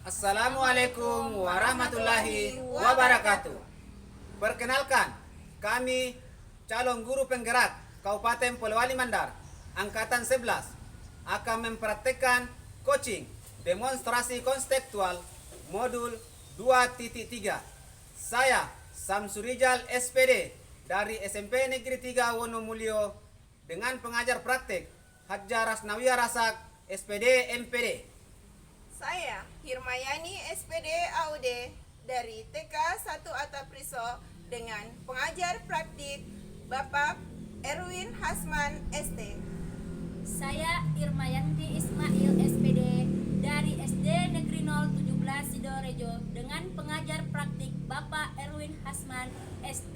Assalamualaikum warahmatullahi wabarakatuh. Perkenalkan, kami calon guru penggerak Kabupaten Polewali Mandar, Angkatan 11, akan mempraktekkan coaching demonstrasi konseptual modul 2.3. Saya Samsurijal SPD dari SMP Negeri 3 Wonomulyo dengan pengajar praktek Hadja Rasnawiyah Rasak SPD MPD. Saya Hirmayani SPD AUD dari TK 1 Atapriso dengan pengajar praktik Bapak Erwin Hasman ST. Saya Irmayanti Ismail SPD dari SD Negeri 017 Sidorejo dengan pengajar praktik Bapak Erwin Hasman ST.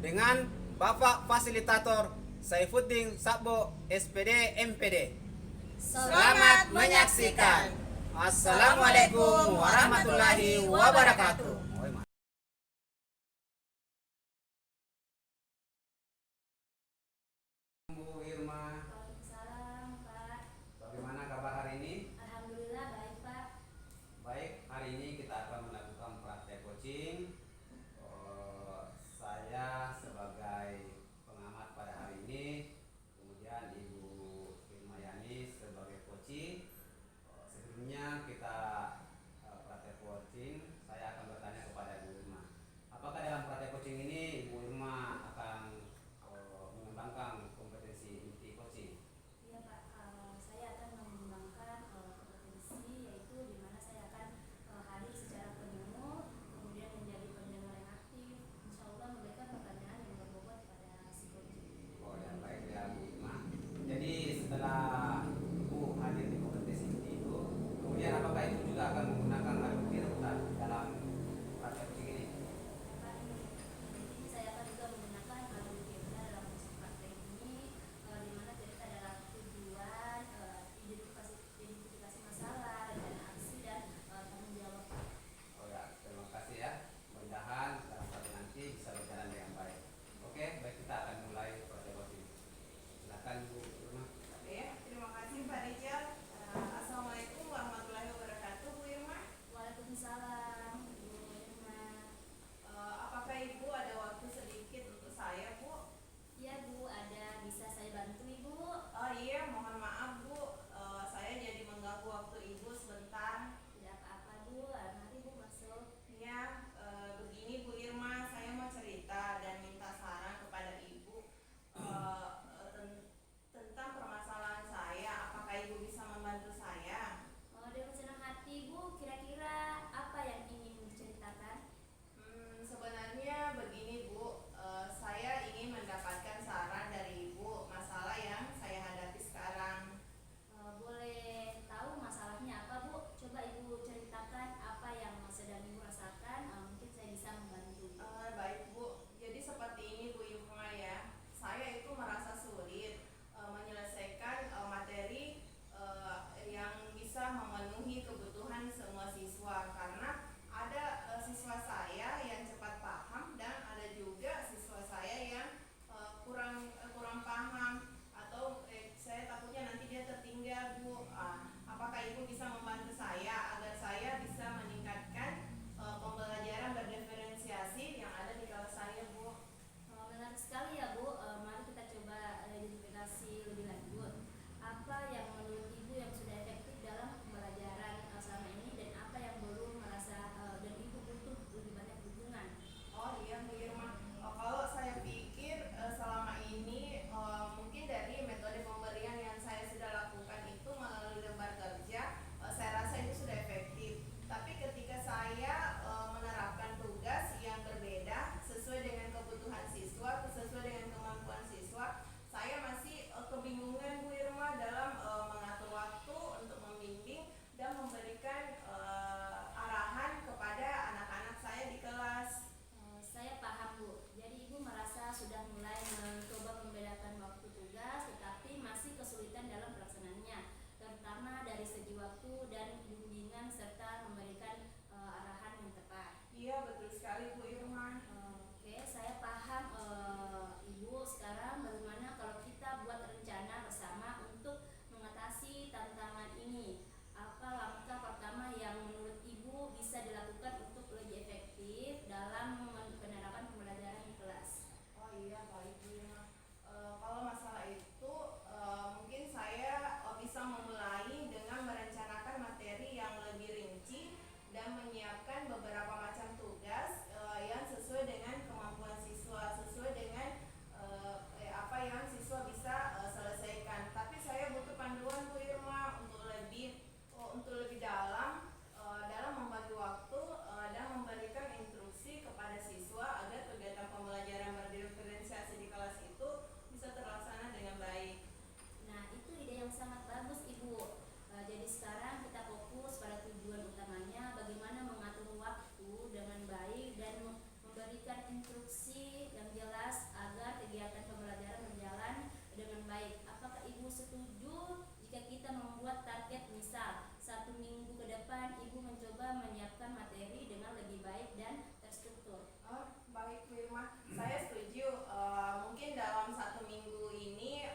Dengan Bapak Fasilitator Saifuddin Sabbo SPD MPD. Selamat menyaksikan. Assalamualaikum warahmatullahi wabarakatuh. Bu Irma, Waalaikumsalam, Pak. bagaimana kabar hari ini? Alhamdulillah baik, Pak. Baik, hari ini kita akan melakukan praktek coaching. Saya sebagai pengamat pada hari ini, kemudian Ibu Irmayani sebagai coaching. Sebelumnya kita praktek coaching, saya akan bertanya kepada Ibu Irma. Apakah dalam praktek coaching ini Ibu Irma akan mengembangkan kompetensi inti coaching? Iya, Pak. Saya akan mengembangkan kompetensi, yaitu di mana saya akan hadir secara penuh, kemudian menjadi pendengar yang aktif. Insya Allah memberikan pertanyaan yang berbobot pada si coaching. Oh ya, baik ya Bu Irma. Jadi setelah Ibu hadir di kompetensi inti itu, kemudian apakah itu juga akan menggunakan alat bukti rujukan dalam praktek coaching ini? Pak, ini saya akan juga menggunakan algoritma dalam proses praktek ini, di mana kita adalah tujuan, identifikasi masalah, rencana aksi, dan tanggung jawab. Oh ya, terima kasih ya. Mudah-mudahan dalam praktek nanti bisa berjalan dengan baik. Oke, baik, kita akan mulai praktek coaching. Silakan Bu Irma. Oke, terima kasih Pak Rijal. Assalamualaikum warahmatullahi wabarakatuh, Bu Irma. Waalaikumsalam, Bu Irma. Apakah Ibu ada waktu sedikit untuk saya, Bu? Iya, Bu, ada. Bisa saya bantu, Ibu? Oh iya, mohon maaf Bu, saya jadi mengganggu waktu Ibu sebentar. Tidak apa-apa, Bu. Mari, Bu, masuk. Ya, begini Bu Irma, saya mau cerita dan minta saran kepada Ibu tentang permasalahan saya. Apakah Ibu bisa membantu saya? Dengan senang hati, Bu. Kira-kira apa yang ingin diceritakan? Sebenarnya begini Bu, saya ingin mendapatkan saran dari Ibu masalah yang saya hadapi sekarang. Boleh tahu masalahnya apa, Bu? Coba Ibu ceritakan apa yang sedang Ibu rasakan. Mungkin saya bisa membantu. Baik Bu, jadi seperti ini Bu Irma ya, saya itu merasa sulit menyelesaikan materi yang bisa memenuhi kebutuhan semua siswa, karena ada siswa saya yang cepat paham dan ada juga siswa saya yang kurang paham, atau saya takutnya nanti dia tertinggal Bu. Apakah Ibu bisa membantu saya agar saya bisa meningkatkan pembelajaran berdiferensiasi yang ada di kelas saya, Bu? Menarik sekali ya, Bu. Mari kita coba identifikasi lebih lanjut. Apa yang menurut Ibu yang sudah efektif dalam pembelajaran selama ini, dan apa yang belum merasa dan Ibu butuh lebih banyak dukungan? Oh iya Bu Irma, kalau saya pikir selama ini mungkin dari metode pemberian yang saya sudah lakukan itu melalui lembar kerja, saya rasa itu sudah efektif. Tapi ketika saya menerapkan tugas yang berbeda sesuai dengan kebutuhan siswa, sesuai dengan kemampuan siswa, saya masih kebingungan Bu Irma dalam mengatur waktu untuk membimbing dan memberikan arahan kepada anak-anak saya di kelas. Saya paham, Bu. Jadi Ibu merasa sudah mulai mencoba membedakan waktu tugas, tetapi masih kesulitan dalam pelaksanaannya, terutama dari segi waktu dan bimbingan serta memberikan arahan yang tepat. Iya betul sekali Bu Irma. Oke, saya paham, Ibu. Sekarang bagaimana kalau kita buat rencana bersama untuk mengatasi tantangan ini? Apa langkah pertama yang menurut dan menyiapkan beberapa macam tugas yang sesuai dengan kemampuan siswa, sesuai dengan apa yang siswa bisa selesaikan. Tapi saya butuh panduan Bu Irma untuk lebih dalam dalam membagi waktu dan memberikan instruksi kepada siswa agar kegiatan pembelajaran berdiferensiasi di kelas itu bisa terlaksana dengan baik. Nah, itu ide yang sangat bagus Ibu. Jadi sekarang kita fokus pada tujuan utamanya, bagaimana mengatur waktu dengan baik dan memberikan instruksi yang jelas agar kegiatan pembelajaran berjalan dengan baik. Apakah Ibu setuju jika kita membuat target, misal 1 minggu ke depan Ibu mencoba menyiapkan materi dengan lebih baik dan terstruktur? Baik Bu Irma, saya setuju. Mungkin dalam 1 minggu ini,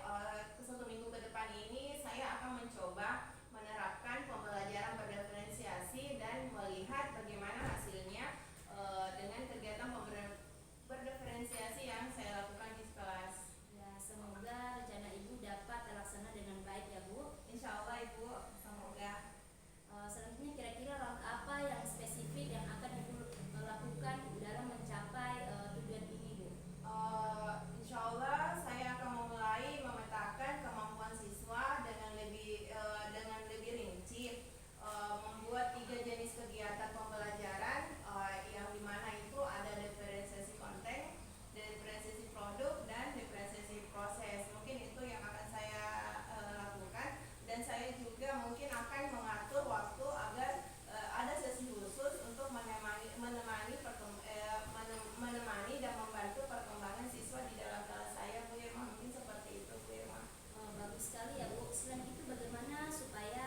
1 minggu ke depan ini, saya akan mencoba menerapkan pembelajaran berdiferensiasi dan melihat bagaimana hasilnya dengan kegiatan berdiferensiasi yang saya lakukan di kelas. Ya, semoga rencana Ibu dapat terlaksana dengan baik ya Bu. Insya Allah Ibu, semoga. Selanjutnya kira-kira langkah apa yang spesifik yang akan Ibu lakukan dalam mencapai tujuan ini Bu? Insya Allah saya akan memulai memetakan kemampuan siswa dengan lebih rinci, membuat 3 jenis kegiatan pembelajaran yang dimana itu ada diferensiasi konten, diferensiasi produk, dan diferensiasi proses. Mungkin itu yang akan saya lakukan, dan saya juga mungkin akan mengatur waktu agar ada sesi khusus untuk menemani dan membantu perkembangan siswa di dalam kelas saya Bu Irma. Mungkin seperti itu Bu Irma. Bagus sekali ya Bu. Selain itu bagaimana supaya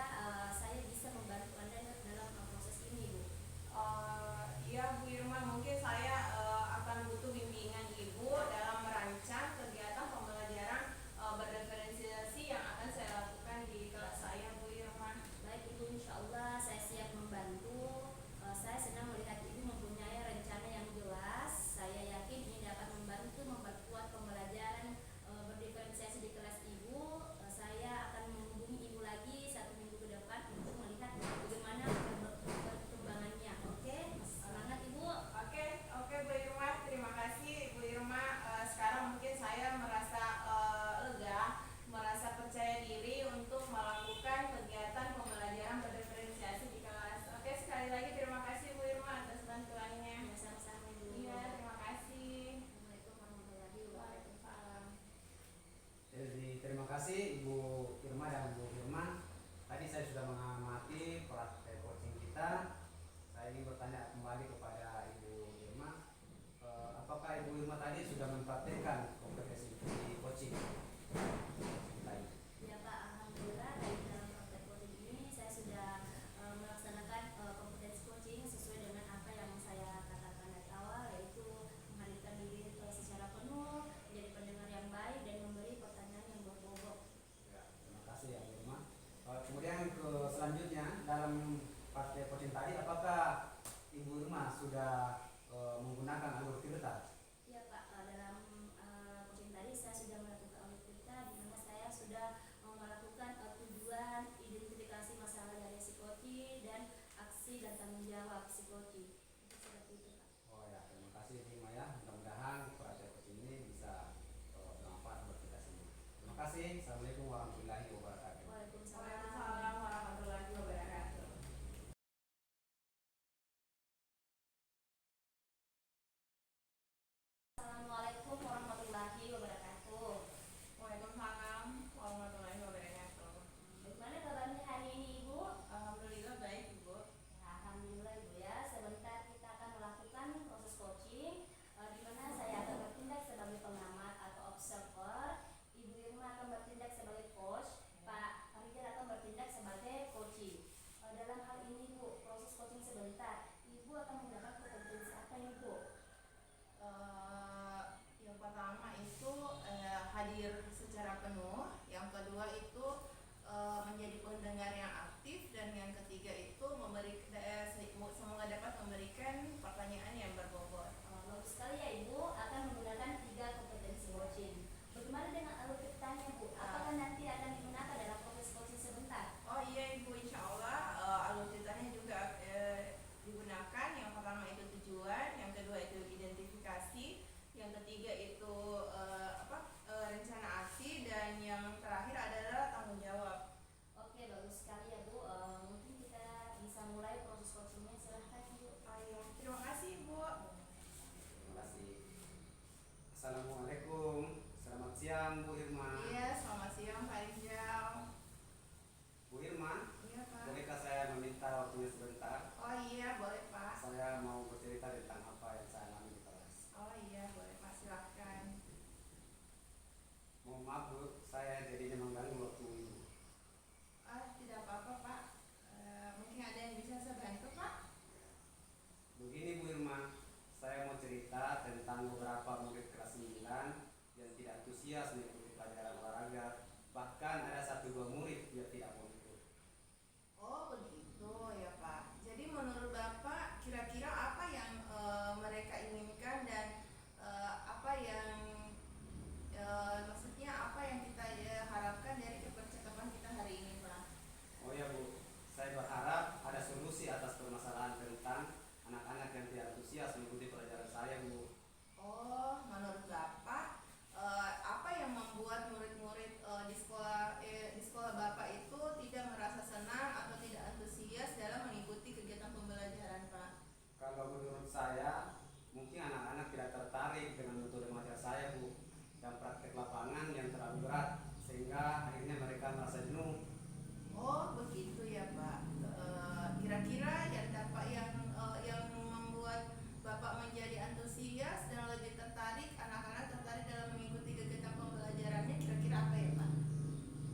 saya bisa membantu Anda dalam proses ini Bu? Iya Bu Irma, mungkin saya akan butuh bimbingan Ibu dalam merancang kegiatan pembelajaran berdiferensiasi yang akan saya lakukan di kelas saya Bu Irma. Baik Ibu, insya Allah saya siap membantu. Saya senang melihat Ibu mempunyai rencana yang jelas. Saya yakin ini dapat membantu memperkuat pembelajaran berdiferensiasi di kelas Ibu. Saya akan menghubungi Ibu lagi 1 minggu ke depan untuk melihat bagaimana perkembangannya. Oke, semangat Ibu. Oke Bu Irma, terima kasih Bu Irma. Sekarang mungkin saya merasa lega, merasa percaya diri untuk melakukan kegiatan pembelajaran berdiferensiasi di kelas. Oke, sekali lagi terima kasih Bu Irma atas bantuannya. Ya, sama-sama Ibu. Iya, terima kasih. Assalamualaikum warahmatullahi wabarakatuh. Waalaikumsalam. Jadi terima kasih Ibu Irma dan Bu Firman. Tadi saya sudah mengamati praktek coaching kita. Saya ingin bertanya kembali kepada Ibu Irma, apakah Ibu Irma tadi sudah mempraktekkan kompetensi coaching? Tadi. Ya Pak, alhamdulillah dari dalam praktek coaching ini saya sudah melaksanakan kompetensi coaching sesuai dengan apa yang saya katakan dari awal, yaitu menghadirkan diri secara penuh, menjadi pendengar yang baik dan memberi pertanyaan yang berbobot. Ya, terima kasih ya Bu Irma. Kemudian ke selanjutnya dalam praktek coaching tadi, apakah Ibu Irma sudah menggunakan alur filter? Ya Pak, dalam coaching tadi saya sudah melakukan audit kita, di mana saya sudah melakukan tujuan, identifikasi masalah dari psikologi dan aksi dan tanggung jawab psikologi. Itu seperti itu Pak. Oh ya, terima kasih Ibu Irma ya. Mudah-mudahan praktek coaching ini bisa bermanfaat buat kita semua. Terima kasih. Assalamualaikum warahmatullahi wabarakatuh. Waalaikumsalam warahmatullahi wabarakatuh. Assalamualaikum warahmatullahi wabarakatuh. Waalaikumsalam warahmatullahi wabarakatuh. Bagaimana kabarnya hari ini Ibu? Alhamdulillah baik Ibu. Ya, alhamdulillah Ibu ya. Sebentar kita akan melakukan proses coaching, di mana saya akan bertindak sebagai pengamat atau observer, Ibu Irma akan bertindak sebagai coach, Pak Faridar akan bertindak sebagai coaching. Dalam hal ini Bu, proses coaching sebentar, Ibu akan menggunakan kompetensi apa ini Bu? Yang pertama itu hadir secara penuh, yang kedua itu menjadi pendengar yang aktif, dan yang ketiga itu semoga dapat memberikan pertanyaan yang berbobot. Bagus sekali ya Ibu, akan menggunakan 3 kompetensi coaching. Bagaimana dengan alur ceritanya Bu? Apakah nanti akan digunakan dalam proses coaching sebentar? Oh iya Ibu, insya Allah alutsistanya juga Assalamualaikum. Selamat siang Bu Irma. Iya, selamat siang Pak Rijal. Bu Irma, Iya Pak. bolehkah saya meminta waktunya sebentar? Oh iya, boleh Pak. Saya mau bercerita tentang apa yang saya alami di kelas. Oh iya, boleh Pak, silahkan. Mohon maaf Bu, saya jadinya mengganggu waktu Ibu. Tidak apa-apa Pak. Mungkin ada yang bisa saya bantu Pak? Begini Bu Irma, saya mau cerita tentang beberapa murid kelas 9 yang tidak antusias mengikuti pelajaran olahraga. Bahkan ada 1-2 murid yang tidak mau ikut. Oh begitu ya Pak. Jadi menurut Bapak kira-kira apa yang mereka inginkan dan apa yang maksudnya apa yang kita harapkan dari percakapan kita hari ini Pak? Oh ya Bu, saya berharap ada solusi atas permasalahan tentang anak-anak yang tidak antusias mengikuti pelajaran saya Bu. Oh, menurut Bapak apa yang membuat murid-murid di sekolah Bapak itu tidak merasa senang atau tidak antusias dalam mengikuti kegiatan pembelajaran Pak? Kalau menurut saya, mungkin anak-anak tidak tertarik dengan metode mengajar saya Bu, dan praktek lapangan yang terlalu berat sehingga akhirnya mereka merasa jenuh. Oh begitu ya Pak. Kira-kira yang membuat Bapak menjadi antusias dan lebih tertarik, anak-anak tertarik dalam mengikuti kegiatan pembelajarannya, kira-kira apa ya Pak?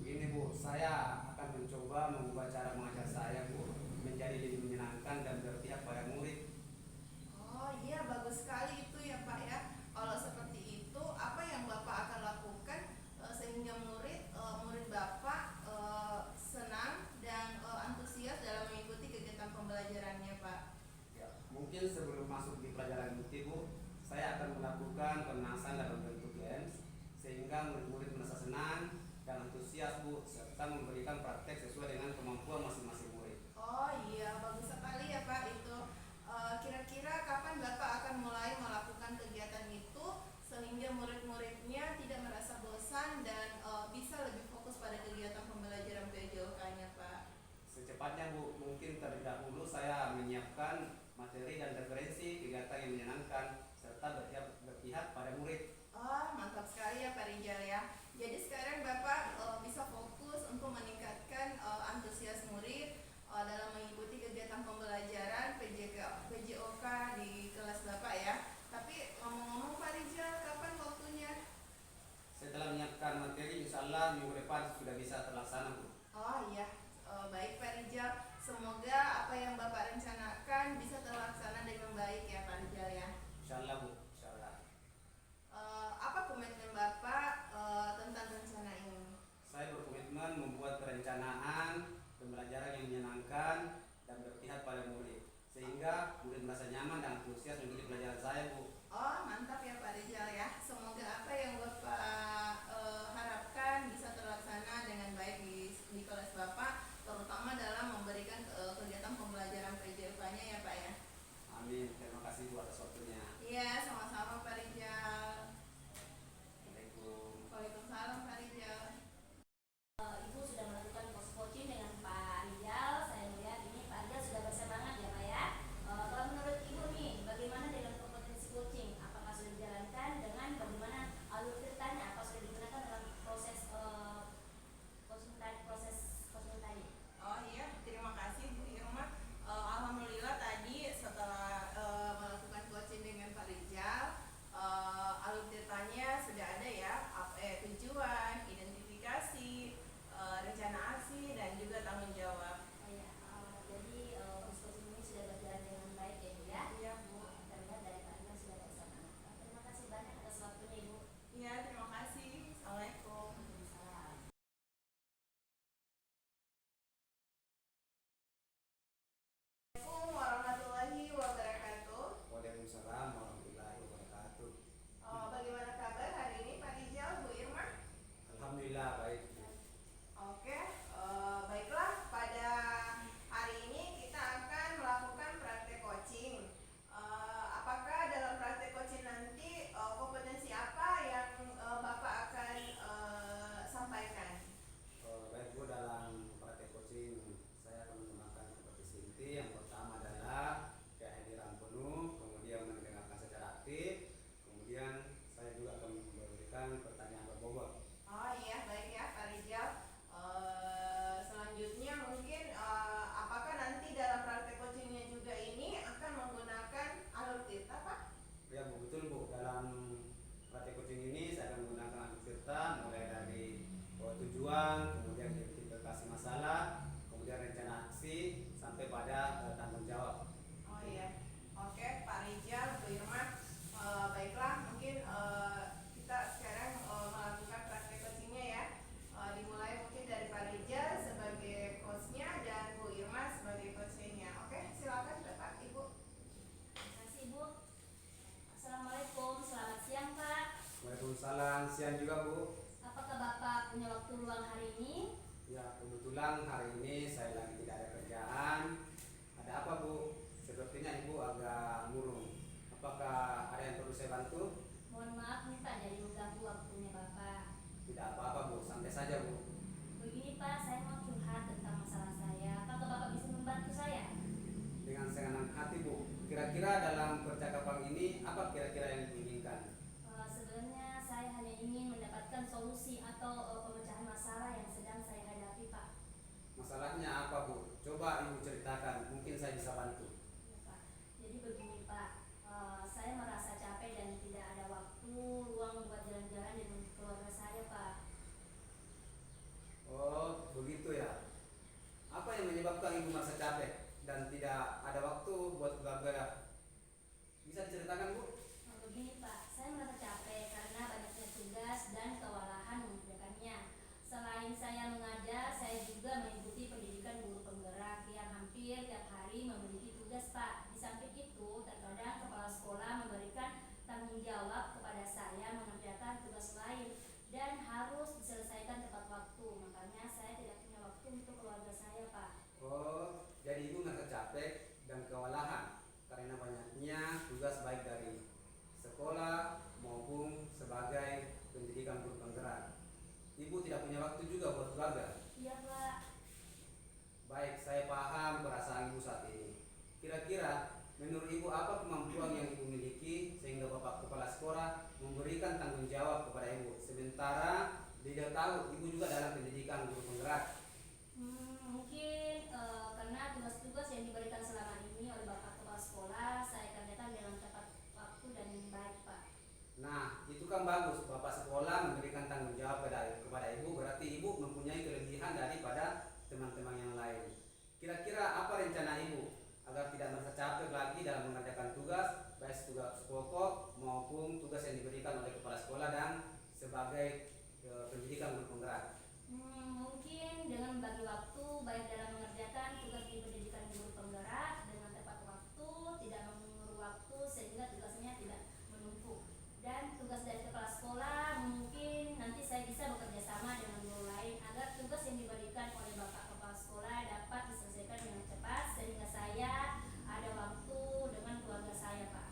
Begini Bu, saya akan mencoba mengubah cara mengajar saya Bu menjadi lebih menyenangkan dan berpihak pada murid. Oh iya, bagus sekali itu ya Pak ya. Kalau seperti itu, apa yang Bapak akan lakukan sehingga murid Bapak senang dan antusias dalam mengikuti kegiatan pembelajarannya Pak? Ya, mungkin sebelum masuk di pelajaran inti Bu, saya akan melakukan pemanasan dalam bentuk games sehingga murid-murid merasa senang dan antusias Bu, serta memberikan praktek sesuai dengan kemampuan masing-masing murid. Oh iya, bagus sekali ya Pak itu. Kira-kira kapan Bapak akan mulai melakukan kegiatan itu sehingga murid-muridnya tidak merasa bosan dan bisa lebih fokus pada kegiatan pembelajaran PJOK-nya Pak? Secepatnya Bu, mungkin terlebih dahulu saya menyiapkan materi dan referensi kegiatan yang menyenangkan serta berpihak pada murid. Oh, mantap sekali ya Pak Rijal ya. Jadi sekarang Bapak bisa fokus untuk meningkatkan antusias murid dalam mengikuti kegiatan pembelajaran PJOK di kelas Bapak ya. Tapi ngomong-ngomong Pak Rijal, kapan waktunya? Setelah menyiapkan materi, insya Allah minggu depan sudah bisa terlaksana Bu. Oh iya, baik Pak Rijal. Semoga apa yang Bapak rencanakan bisa terlaksana dengan baik ya Pak Rijal ya. Insya Allah Bu, insya Allah. Apa komitmen Bapak tentang rencana ini? Saya berkomitmen membuat perencanaan pembelajaran yang menyenangkan dan berpihak pada murid sehingga murid merasa nyaman dan antusias mengikuti pelajaran saya Bu. Oh mantap ya Pak Rijal ya. Semoga apa yang Bapak harapkan bisa terlaksana dengan baik di kelas Bapak, terutama dalam memberikan kegiatan pembelajaran PJOK-nya ya Pak ya. Amin. Terima kasih Bu atas waktunya. Iya, sama-sama Pak Rijal. Assalamualaikum. Waalaikumsalam Pak Rijal. Ibu sudah melakukan coaching dengan Pak Rijal. Saya melihat ini Pak Rijal sudah bersemangat ya Pak ya. Kalau menurut Ibu nih, bagaimana dengan kira-kira dalam percakapan ini apa kira-kira yang diinginkan? Sebenarnya saya hanya ingin mendapatkan solusi atau pemecahan masalah yang sedang saya hadapi, Pak. Masalahnya apa, Bu? Coba Ibu ceritakan, mungkin saya bisa bantu. Ya, Pak. Jadi begini, Pak. Saya merasa capek dan tidak ada waktu luang buat jalan-jalan dengan keluarga saya, Pak. Oh, begitu ya. Apa yang menyebabkan Ibu merasa capek dan tidak ada waktu buat keluarga? Bisa diceritakan, Bu? Begini, Pak, saya merasa capek karena banyaknya tugas dan kewalahan mengerjakannya. Selain saya mengajar, saya juga mengikuti pendidikan guru penggerak yang hampir tiap hari memiliki tugas, Pak. Di samping itu, terkadang kepala sekolah memberikan tanggung jawab kepada saya mengerjakan tugas lain dan harus diselesaikan tepat waktu. Makanya saya tidak punya waktu untuk keluarga saya, Pak. Oh, jadi Ibu merasa capek dan kewalahan karena banyaknya tugas baik dari sekolah maupun sebagai pendidikan guru penggerak. Ibu tidak punya waktu juga buat keluarga. Iya, Pak. Baik, saya paham perasaan Ibu saat ini. Kira-kira menurut Ibu apa kemampuan yang Ibu miliki sehingga Bapak Kepala Sekolah memberikan tanggung jawab kepada Ibu, sementara dia tahu Ibu juga dalam pendidikan guru penggerak. Mungkin karena tugas-tugas yang diberikan selama ini oleh Bapak Kepala Sekolah saya kerjakan dengan tepat waktu dan baik, Pak. Nah, itu kan bagus. Bapak sekolah memberikan tanggung jawab kepada Ibu, berarti Ibu mempunyai kelebihan daripada teman-teman yang lain. Kira-kira apa rencana Ibu agar tidak merasa capek lagi dalam mengerjakan tugas, baik tugas pokok maupun tugas yang diberikan oleh kepala sekolah dan sebagai pendidikan guru penggerak? Mungkin dengan membagi waktu baik dalam mengerjakan tugas di pendidikan guru penggerak dengan tepat waktu, tidak mengulur waktu sehingga tugasnya tidak menumpuk. Dan tugas dari kepala sekolah mungkin nanti saya bisa bekerja sama dengan guru lain agar tugas yang diberikan oleh Bapak Kepala Sekolah dapat diselesaikan dengan cepat sehingga saya ada waktu dengan keluarga saya, Pak.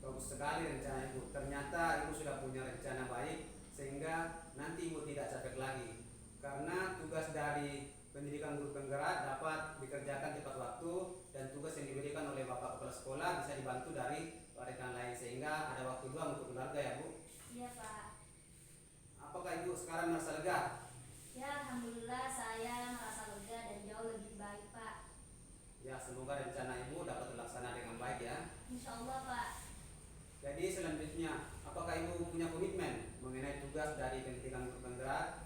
Bagus sekali rencana Ibu. Ternyata Ibu sudah punya rencana baik sehingga nanti Ibu tidak capek lagi. Karena tugas dari pendidikan guru penggerak dapat dikerjakan tepat waktu dan tugas yang diberikan oleh Bapak Kepala Sekolah bisa dibantu dari rekan lain sehingga ada waktu luang untuk keluarga ya, Bu. Iya, Pak. Apakah Ibu sekarang merasa lega? Ya, alhamdulillah saya merasa lega dan jauh lebih baik, Pak. Ya, semoga rencana Ibu dapat terlaksana dengan baik ya. Insya Allah, Pak. Jadi selanjutnya, apakah Ibu punya komitmen mengenai tugas dari pendidikan guru penggerak